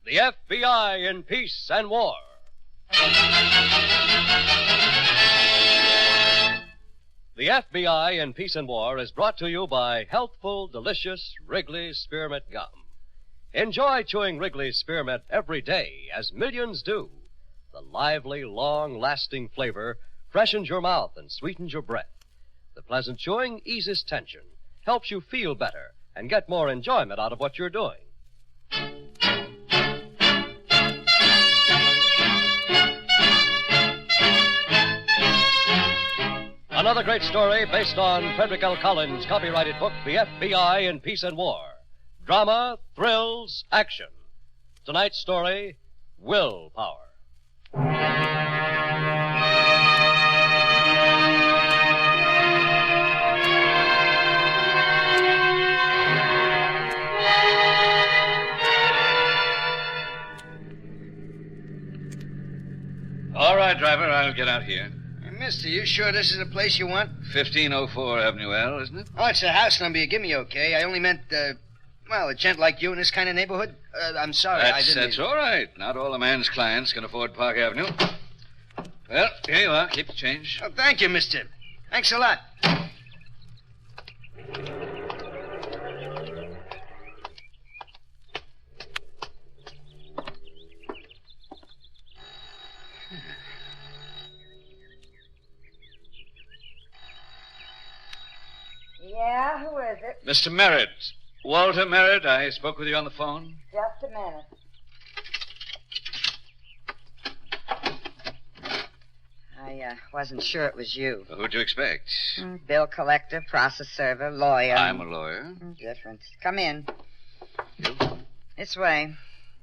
The FBI in Peace and War. The FBI in Peace and War is brought to you by healthful, delicious Wrigley's Spearmint Gum. Enjoy chewing Wrigley's Spearmint every day, as millions do. The lively, long-lasting flavor freshens your mouth and sweetens your breath. The pleasant chewing eases tension, helps you feel better, and get more enjoyment out of what you're doing. Another great story based on Frederick L. Collins' copyrighted book, The FBI in Peace and War. Drama, thrills, action. Tonight's story, Willpower. All right, driver, I'll get out here. Mister, you sure this is the place you want? 1504 Avenue L, isn't it? Oh, it's the house number you give me, okay? I only meant, a gent like you in this kind of neighborhood? I'm sorry, I didn't... That's all right. Not all a man's clients can afford Park Avenue. Well, here you are. Keep the change. Oh, thank you, mister. Thanks a lot. Yeah, who is it? Mr. Merritt. Walter Merritt. I spoke with you on the phone. Just a minute. I wasn't sure it was you. Well, who'd you expect? Bill collector, process server, lawyer. I'm a lawyer. Different. Come in. You? This way.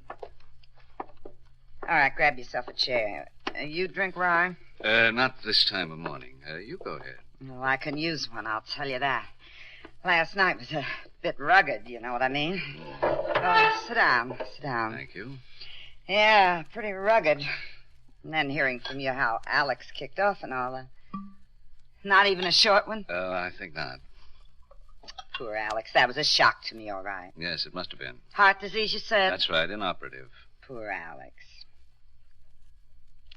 All right, grab yourself a chair. You drink rye? Not this time of morning. You go ahead. Well, I can use one, I'll tell you that. Last night was a bit rugged, you know what I mean? Oh, sit down. Thank you. Yeah, pretty rugged. And then hearing from you how Alex kicked off and all that. Not even a short one? Oh, I think not. Poor Alex. That was a shock to me, all right. Yes, it must have been. Heart disease, you said? That's right, inoperative. Poor Alex.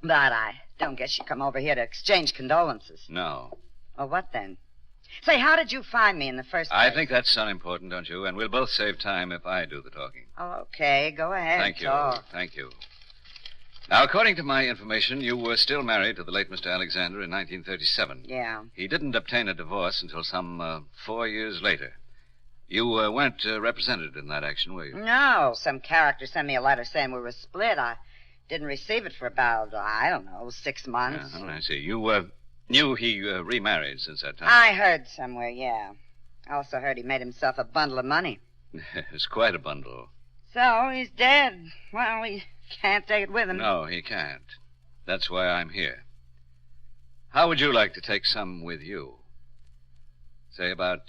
But I don't guess you come over here to exchange condolences. No. Well, what then? Say, how did you find me in the first place? I think that's unimportant, don't you? And we'll both save time if I do the talking. Oh, okay. Go ahead. Thank you. Talk. Thank you. Now, according to my information, you were still married to the late Mr. Alexander in 1937. Yeah. He didn't obtain a divorce until some 4 years later. You weren't represented in that action, were you? No. Some character sent me a letter saying we were split. I didn't receive it for about, 6 months. I see. You knew he remarried since that time. I heard somewhere, yeah. I also heard he made himself a bundle of money. It's quite a bundle. So, he's dead. Well, he can't take it with him. No, he can't. That's why I'm here. How would you like to take some with you? Say about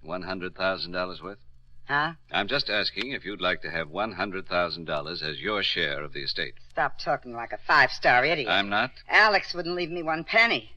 $100,000 worth? Huh? I'm just asking if you'd like to have $100,000 as your share of the estate. Stop talking like a five-star idiot. I'm not? Alex wouldn't leave me one penny.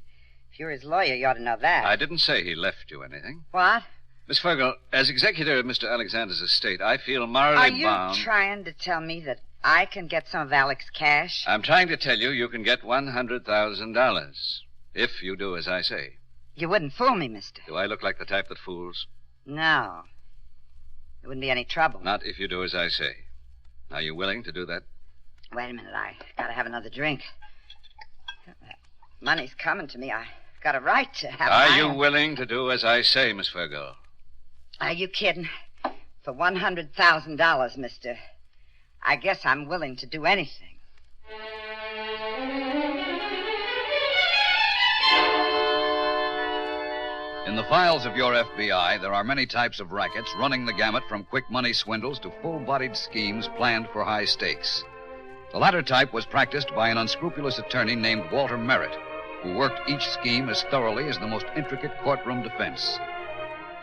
If you're his lawyer, you ought to know that. I didn't say he left you anything. What? Miss Fergal, as executor of Mr. Alexander's estate, I feel morally bound... Are you trying to tell me that I can get some of Alex's cash? I'm trying to tell you you can get $100,000 if you do as I say. You wouldn't fool me, mister. Do I look like the type that fools? No. There wouldn't be any trouble. Not if you do as I say. Are you willing to do that? Wait a minute. I gotta have another drink. Money's coming to me. I got a right to have Are my you own. willing to do as I say, Miss Fergal? Are you kidding? For $100,000, mister, I guess I'm willing to do anything. In the files of your FBI, there are many types of rackets running the gamut from quick money swindles to full-bodied schemes planned for high stakes. The latter type was practiced by an unscrupulous attorney named Walter Merritt, who worked each scheme as thoroughly as the most intricate courtroom defense.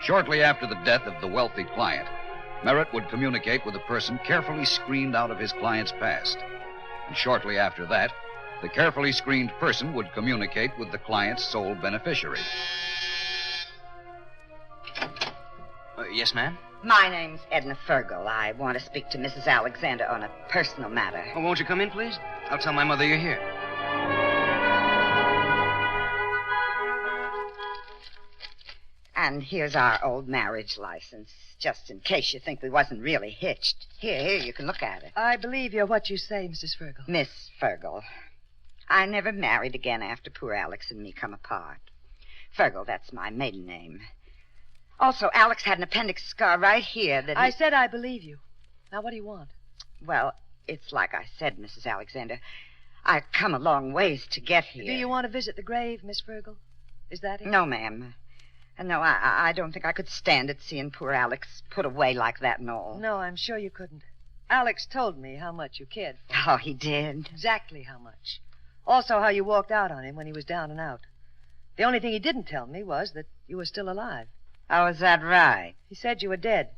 Shortly after the death of the wealthy client, Merritt would communicate with a person carefully screened out of his client's past. And shortly after that, the carefully screened person would communicate with the client's sole beneficiary. Yes, ma'am? My name's Edna Fergal. I want to speak to Mrs. Alexander on a personal matter. Oh, won't you come in, please? I'll tell my mother you're here. And here's our old marriage license, just in case you think we wasn't really hitched. Here, you can look at it. I believe you're what you say, Mrs. Fergal. Miss Fergal. I never married again after poor Alex and me come apart. Fergal, that's my maiden name. Also, Alex had an appendix scar right here that... I said I believe you. Now, what do you want? Well, it's like I said, Mrs. Alexander. I've come a long ways to get here. Do you want to visit the grave, Miss Fergal? Is that it? No, ma'am. No, I don't think I could stand it seeing poor Alex put away like that and all. No, I'm sure you couldn't. Alex told me how much you cared for him. Oh, he did? Exactly how much. Also, how you walked out on him when he was down and out. The only thing he didn't tell me was that you were still alive. Oh, is that right? He said you were dead.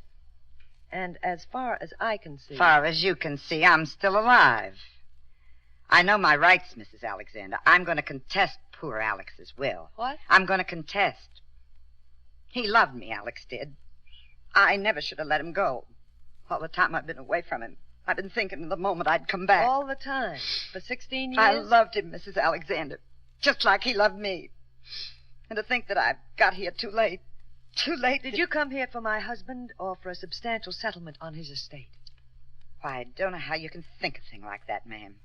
And as far as I can see... Far as you can see, I'm still alive. I know my rights, Mrs. Alexander. I'm going to contest poor Alex's will. What? I'm going to contest. He loved me, Alex did. I never should have let him go. All the time I've been away from him, I've been thinking of the moment I'd come back. All the time? For 16 years? I loved him, Mrs. Alexander, just like he loved me. And to think that I've got here too late. Too late. Did you come here for my husband or for a substantial settlement on his estate? Why, I don't know how you can think a thing like that, ma'am.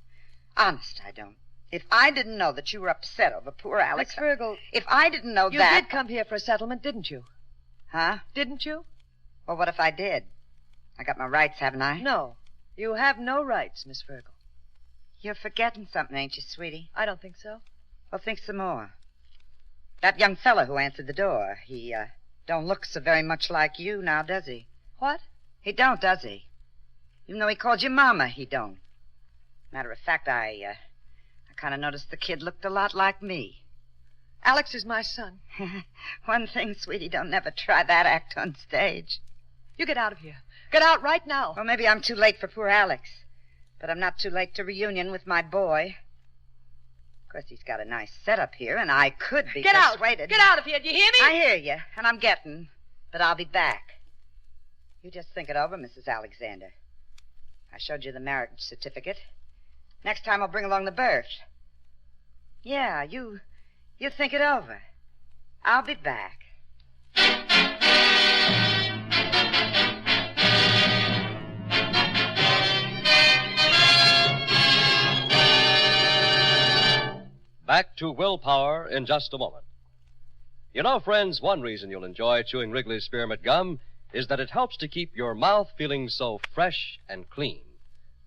Honest, I don't. If I didn't know that you were upset over poor Alex... Miss Fergal... If I didn't know You that... did come here for a settlement, didn't you? Huh? Didn't you? Well, what if I did? I got my rights, haven't I? No. You have no rights, Miss Fergal. You're forgetting something, ain't you, sweetie? I don't think so. Well, think some more. That young fellow who answered the door, he, don't look so very much like you now, does he? What? He don't, does he? Even though he called you Mama, he don't. Matter of fact, I kind of noticed the kid looked a lot like me. Alex is my son. One thing, sweetie, don't never try that act on stage. You get out of here. Get out right now. Well, maybe I'm too late for poor Alex. But I'm not too late to reunion with my boy. Of course, he's got a nice setup here, and I could be persuaded. Get out of here. Do you hear me? I hear you, and I'm getting. But I'll be back. You just think it over, Mrs. Alexander. I showed you the marriage certificate. Next time I'll bring along the birth. Yeah, you think it over. I'll be back. Back to Willpower in just a moment. You know, friends, one reason you'll enjoy chewing Wrigley's Spearmint Gum is that it helps to keep your mouth feeling so fresh and clean.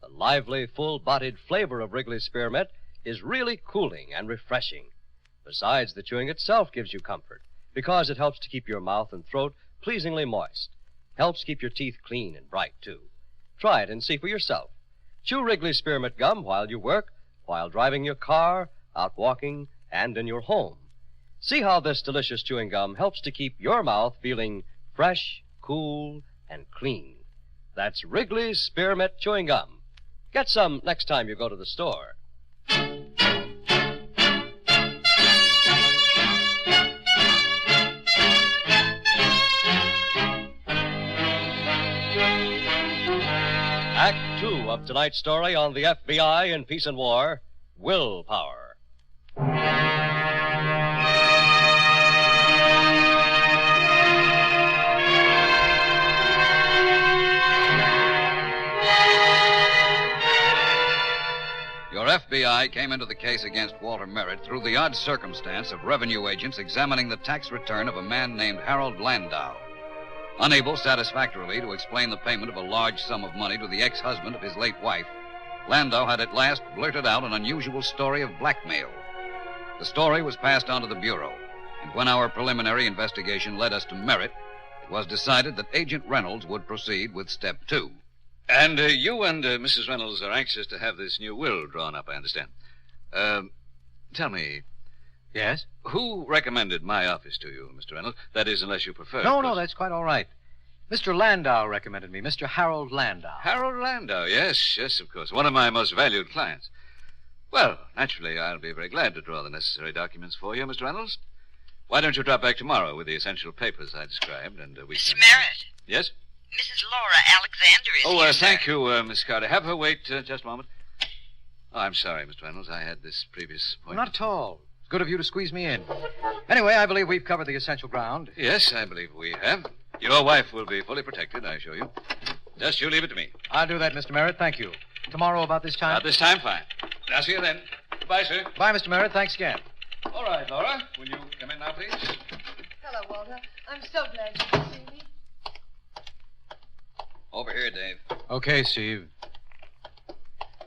The lively, full-bodied flavor of Wrigley's Spearmint is really cooling and refreshing. Besides, the chewing itself gives you comfort because it helps to keep your mouth and throat pleasingly moist. Helps keep your teeth clean and bright, too. Try it and see for yourself. Chew Wrigley's Spearmint Gum while you work, while driving your car, out walking, and in your home. See how this delicious chewing gum helps to keep your mouth feeling fresh, cool, and clean. That's Wrigley's Spearmint Chewing Gum. Get some next time you go to the store. Act 2 of tonight's story on the FBI in Peace and War, Willpower. Your FBI came into the case against Walter Merritt through the odd circumstance of revenue agents examining the tax return of a man named Harold Landau. Unable satisfactorily to explain the payment of a large sum of money to the ex-husband of his late wife, Landau had at last blurted out an unusual story of blackmail. The story was passed on to the Bureau, and when our preliminary investigation led us to Merritt, it was decided that Agent Reynolds would proceed with Step 2. And you and Mrs. Reynolds are anxious to have this new will drawn up, I understand. Tell me, Yes? who recommended my office to you, Mr. Reynolds? That is, unless you prefer. No, of no, course. that's quite all right. Mr. Landau recommended me, Mr. Harold Landau. Harold Landau, yes, of course. One of my most valued clients. Well, naturally, I'll be very glad to draw the necessary documents for you, Mr. Reynolds. Why don't you drop back tomorrow with the essential papers I described, and we Mr. can... Merritt, Yes? Mrs. Laura Alexander is here, sir. Thank you, Miss Carter. Have her wait just a moment. Oh, I'm sorry, Mr. Reynolds. I had this previous appointment. Not at all. It's good of you to squeeze me in. Anyway, I believe we've covered the essential ground. Yes, I believe we have. Your wife will be fully protected, I assure you. Just you leave it to me. I'll do that, Mr. Merritt. Thank you. Tomorrow about this time? About this time, fine. I'll see you then. Goodbye, sir. Bye, Mr. Merritt. Thanks again. All right, Laura. Will you come in now, please? Hello, Walter. I'm so glad you could see me. Over here, Dave. Okay, Steve.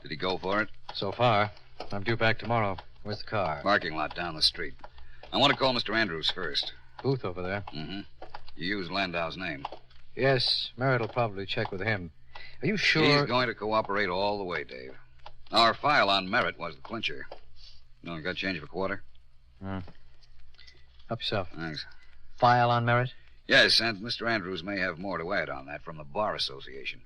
Did he go for it? So far. I'm due back tomorrow. Where's the car? Parking lot down the street. I want to call Mr. Andrews first. Booth over there. Mm-hmm. You used Landau's name. Yes, Merritt will probably check with him. Are you sure? He's going to cooperate all the way, Dave. Our file on Merritt was the clincher. You got change of a quarter? Help yourself. Thanks. File on Merritt? Yes, and Mr. Andrews may have more to add on that from the Bar Association.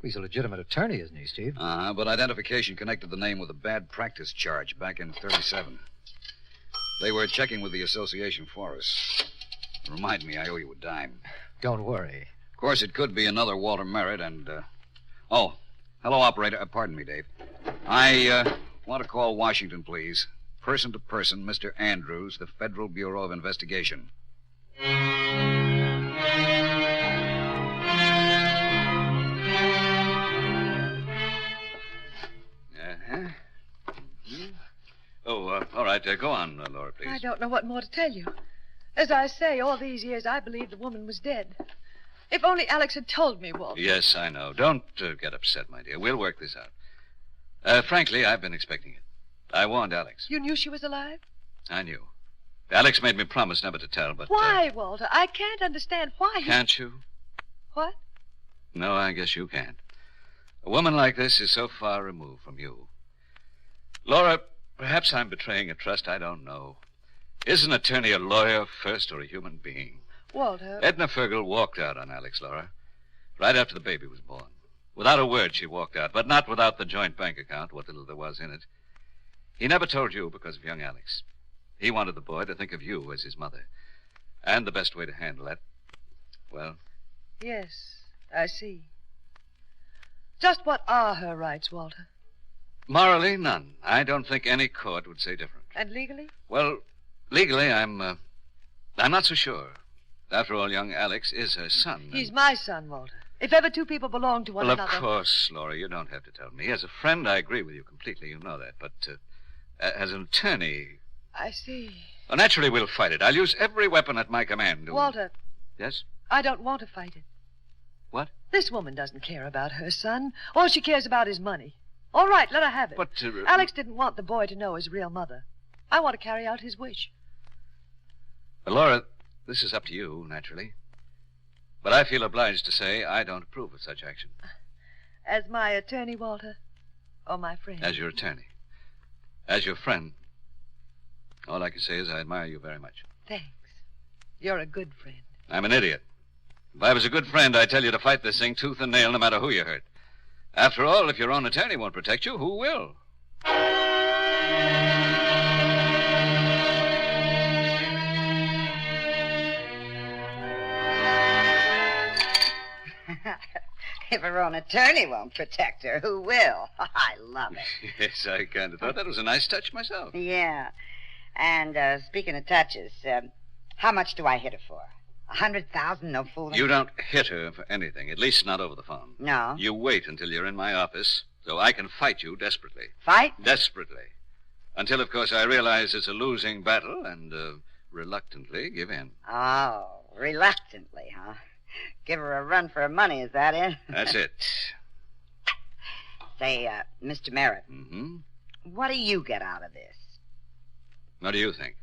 He's a legitimate attorney, isn't he, Steve? But identification connected the name with a bad practice charge back in 37. They were checking with the association for us. Remind me, I owe you a dime. Don't worry. Of course, it could be another Walter Merritt and, Oh, hello, operator. Pardon me, Dave. I want to call Washington, please. Person to person, Mr. Andrews, the Federal Bureau of Investigation. All right. Go on, Laura, please. I don't know what more to tell you. As I say, all these years I believed the woman was dead. If only Alex had told me, Walter. Yes, I know. Don't get upset, my dear. We'll work this out. Frankly, I've been expecting it. I warned Alex. You knew she was alive? I knew. Alex made me promise never to tell, but... Why, Walter? I can't understand why. Can't you? What? No, I guess you can't. A woman like this is so far removed from you. Laura, perhaps I'm betraying a trust I don't know. Is an attorney a lawyer first or a human being? Walter... Edna Fergal walked out on Alex, Laura, right after the baby was born. Without a word, she walked out, but not without the joint bank account, what little there was in it. He never told you because of young Alex. He wanted the boy to think of you as his mother. And the best way to handle that, well... Yes, I see. Just what are her rights, Walter? Morally, none. I don't think any court would say different. And legally? Well, legally, I'm not so sure. After all, young Alex is her son. He's my son, Walter. If ever two people belong to one well, another... Of course, Laura, you don't have to tell me. As a friend, I agree with you completely. You know that. But as an attorney... I see. Well, naturally, we'll fight it. I'll use every weapon at my command. Walter. Yes? I don't want to fight it. What? This woman doesn't care about her son. All she cares about is money. All right, let her have it. But... Alex didn't want the boy to know his real mother. I want to carry out his wish. Well, Laura, this is up to you, naturally. But I feel obliged to say I don't approve of such action. As my attorney, Walter? Or my friend? As your attorney. As your friend. All I can say is I admire you very much. Thanks. You're a good friend. I'm an idiot. If I was a good friend, I'd tell you to fight this thing tooth and nail no matter who you hurt. After all, if your own attorney won't protect you, who will? If her own attorney won't protect her, who will? I love it. Yes, I kind of thought that was a nice touch myself. Yeah. And speaking of touches, how much do I hit her for? 100,000, no fooling? You don't hit her for anything, at least not over the phone. No. You wait until you're in my office so I can fight you desperately. Fight? Desperately. Until, of course, I realize it's a losing battle and reluctantly give in. Oh, reluctantly, huh? Give her a run for her money, is that it? That's it. Say, Mr. Merritt. Mm-hmm. What do you get out of this? What do you think?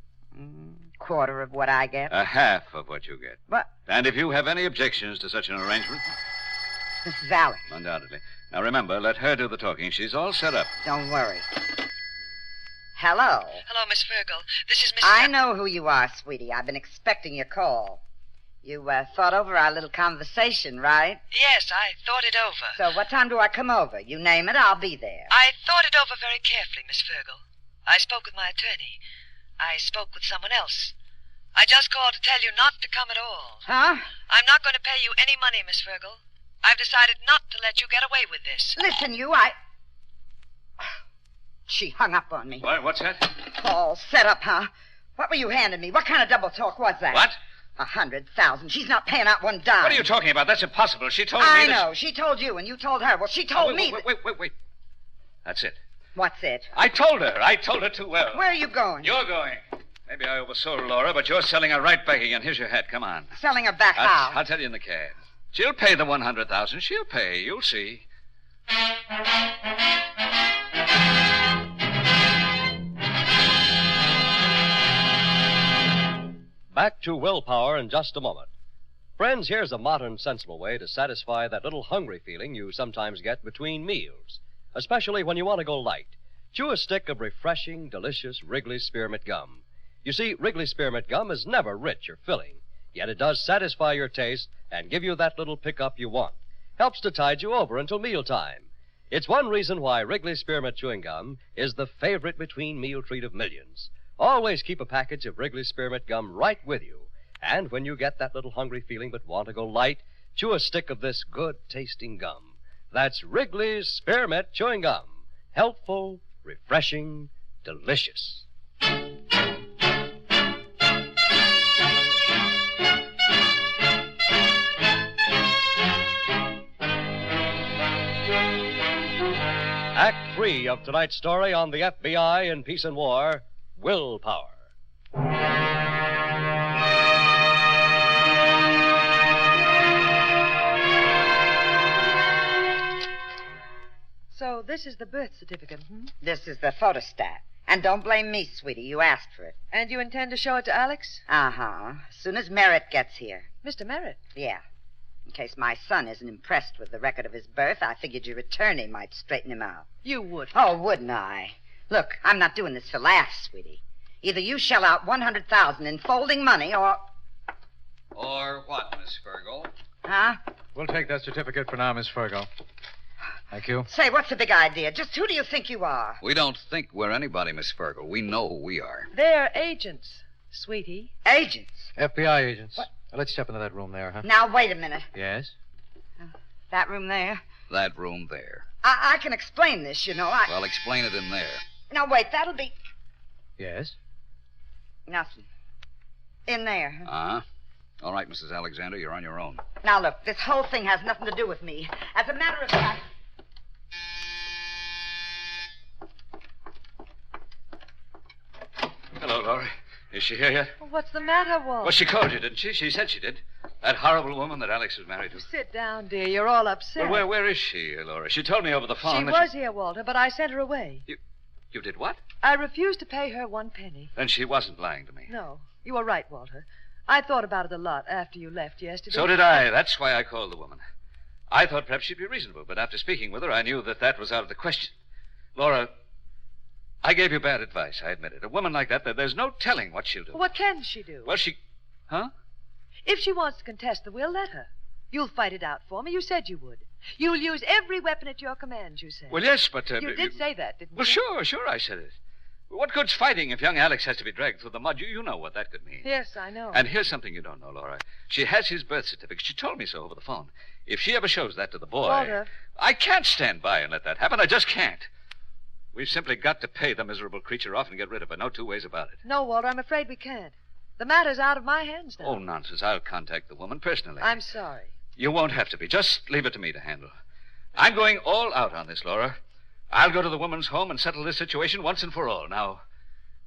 Quarter of what I get. A half of what you get. What? And if you have any objections to such an arrangement... Mrs. Alex. Undoubtedly. Now, remember, let her do the talking. She's all set up. Don't worry. Hello. Hello, Miss Fergal. This is Miss... I know who you are, sweetie. I've been expecting your call. You thought over our little conversation, right? Yes, I thought it over. So what time do I come over? You name it, I'll be there. I thought it over very carefully, Miss Fergal. I spoke with my attorney. I spoke with someone else. I just called to tell you not to come at all. Huh? I'm not going to pay you any money, Miss Fergal. I've decided not to let you get away with this. Listen, She hung up on me. What's that? All set up, huh? What were you handing me? What kind of double talk was that? What? 100,000. She's not paying out one dime. What are you talking about? That's impossible. She told me I that... know. She told you, and you told her. Well, she told me... Wait. That's it. What's it? I told her too well. Where are you going? You're going. Maybe I oversold Laura, but you're selling her right back again. Here's your hat. Come on. Selling her back how? I'll tell you in the cab. She'll pay the 100,000. She'll pay. You'll see. Back to willpower in just a moment. Friends, here's a modern, sensible way to satisfy that little hungry feeling you sometimes get between meals, especially when you want to go light. Chew a stick of refreshing, delicious Wrigley Spearmint Gum. You see, Wrigley Spearmint Gum is never rich or filling, yet it does satisfy your taste and give you that little pickup you want. Helps to tide you over until mealtime. It's one reason why Wrigley Spearmint Chewing Gum is the favorite between meal treat of millions. Always keep a package of Wrigley Spearmint Gum right with you. And when you get that little hungry feeling but want to go light, chew a stick of this good-tasting gum. That's Wrigley's Spearmint Chewing Gum. Healthful, refreshing, delicious. Act 3 of tonight's story on the FBI in Peace and War, Willpower. So this is the birth certificate, This is the photostat. And don't blame me, sweetie. You asked for it. And you intend to show it to Alex? Uh-huh. As soon as Merritt gets here. Mr. Merritt? Yeah. In case my son isn't impressed with the record of his birth, I figured your attorney might straighten him out. You would. Oh, wouldn't I? Look, I'm not doing this for laughs, sweetie. Either you shell out 100,000 in folding money or... Or what, Miss Fergal? Huh? We'll take that certificate for now, Miss Fergal. Thank you. Say, what's the big idea? Just who do you think you are? We don't think we're anybody, Miss Fergal. We know who we are. They're agents, sweetie. Agents. FBI agents. What? Let's step into that room there, huh? Now, wait a minute. Yes? That room there? That room there. I can explain this, you know. Well, explain it in there. Now, wait, that'll be... Yes? Nothing. In there. Uh-huh. All right, Mrs. Alexander, you're on your own. Now, look, this whole thing has nothing to do with me. As a matter of fact... Hello, Laura. Is she here yet? Well, what's the matter, Walt? Well, she called you, didn't she? She said she did. That horrible woman that Alex was married to. Sit down, dear. You're all upset. Well, where is she, Laura? She told me over the phone She that was here, Walter, but I sent her away. You did what? I refused to pay her 1 penny. Then she wasn't lying to me. No, you were right, Walter. I thought about it a lot after you left yesterday. So did I. That's why I called the woman. I thought perhaps she'd be reasonable, but after speaking with her, I knew that was out of the question. Laura, I gave you bad advice, I admit it. A woman like that, there's no telling what she'll do. What can she do? Well, Huh? If she wants to contest the will, let her. You'll fight it out for me. You said you would. You'll use every weapon at your command, you said. Well, yes, but... you did say that, didn't Well, you? sure, I said it. What good's fighting if young Alex has to be dragged through the mud? You know what that could mean. Yes, I know. And here's something you don't know, Laura. She has his birth certificate. She told me so over the phone. If she ever shows that to the boy... Walter. I can't stand by and let that happen. I just can't. We've simply got to pay the miserable creature off and get rid of her. No two ways about it. No, Walter, I'm afraid we can't. The matter's out of my hands now. Oh, nonsense. I'll contact the woman personally. I'm sorry. You won't have to be. Just leave it to me to handle. I'm going all out on this, Laura. I'll go to the woman's home and settle this situation once and for all. Now,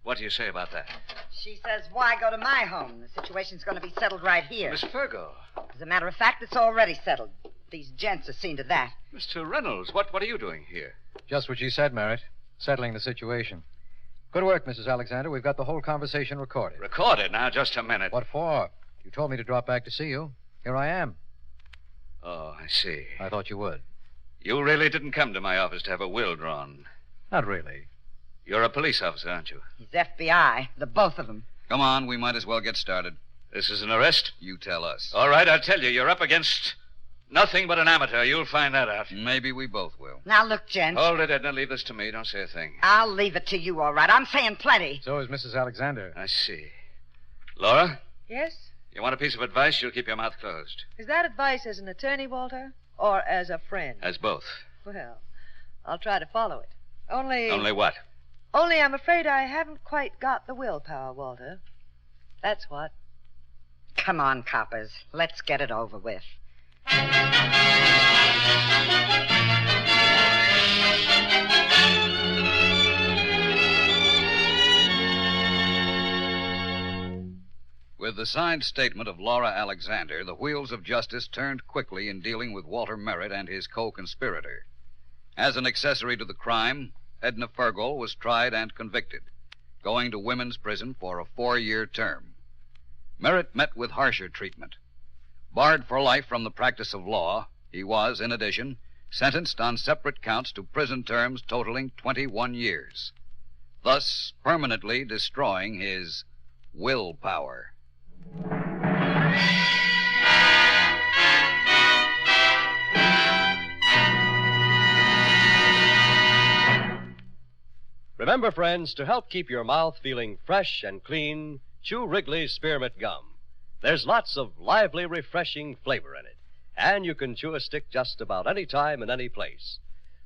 what do you say about that? She says, why go to my home? The situation's going to be settled right here. Miss Fergal. As a matter of fact, it's already settled. These gents have seen to that. Mr. Reynolds, what are you doing here? Just what she said, Merritt. Settling the situation. Good work, Mrs. Alexander. We've got the whole conversation recorded. Recorded? Now, just a minute. What for? You told me to drop back to see you. Here I am. Oh, I see. I thought you would. You really didn't come to my office to have a will drawn. Not really. You're a police officer, aren't you? He's FBI, the both of them. Come on, we might as well get started. This is an arrest? You tell us. All right, I'll tell you. You're up against nothing but an amateur. You'll find that out. Maybe we both will. Now, look, gents. Hold it, Edna. Leave this to me. Don't say a thing. I'll leave it to you, all right. I'm saying plenty. So is Mrs. Alexander. I see. Laura, Yes? you want a piece of advice? You'll keep your mouth closed. Is that advice as an attorney, Walter? or as a friend? As both. Well, I'll try to follow it. Only what? Only I'm afraid I haven't quite got the willpower, Walter. That's what. Come on, coppers. Let's get it over with. With the signed statement of Laura Alexander, the wheels of justice turned quickly in dealing with Walter Merritt and his co-conspirator. As an accessory to the crime, Edna Fergol was tried and convicted, going to women's prison for a 4-year term. Merritt met with harsher treatment. Barred for life from the practice of law, he was, in addition, sentenced on separate counts to prison terms totaling 21 years, thus permanently destroying his willpower. Remember, friends, to help keep your mouth feeling fresh and clean, chew Wrigley's Spearmint Gum. There's lots of lively, refreshing flavor in it, and you can chew a stick just about any time and any place.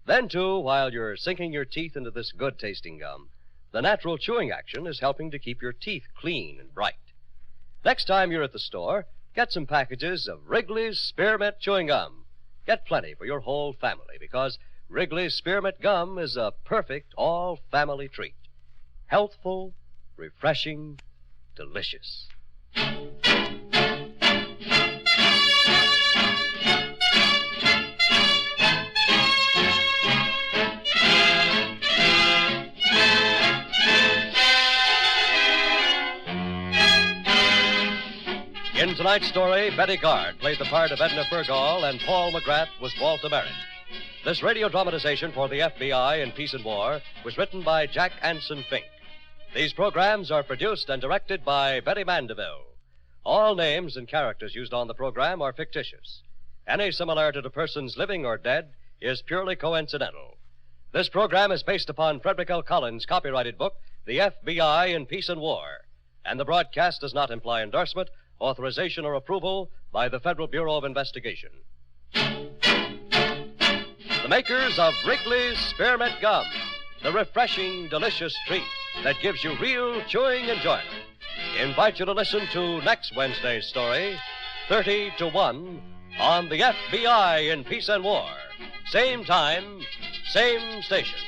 Then, too, while you're sinking your teeth into this good-tasting gum, the natural chewing action is helping to keep your teeth clean and bright. Next time you're at the store, get some packages of Wrigley's Spearmint Chewing Gum. Get plenty for your whole family, because Wrigley's Spearmint Gum is a perfect all-family treat. Healthful, refreshing, delicious. In tonight's story, Betty Gard played the part of Edna Fergol, and Paul McGrath was Walter Merritt. This radio dramatization for the FBI in Peace and War was written by Jack Anson Fink. These programs are produced and directed by Betty Mandeville. All names and characters used on the program are fictitious. Any similarity to persons living or dead is purely coincidental. This program is based upon Frederick L. Collins' copyrighted book, The FBI in Peace and War, and the broadcast does not imply endorsement, authorization, or approval by the Federal Bureau of Investigation. The makers of Wrigley's Spearmint Gum, the refreshing, delicious treat that gives you real chewing enjoyment, invite you to listen to next Wednesday's story, 30 to 1, on the FBI in Peace and War. Same time, same station.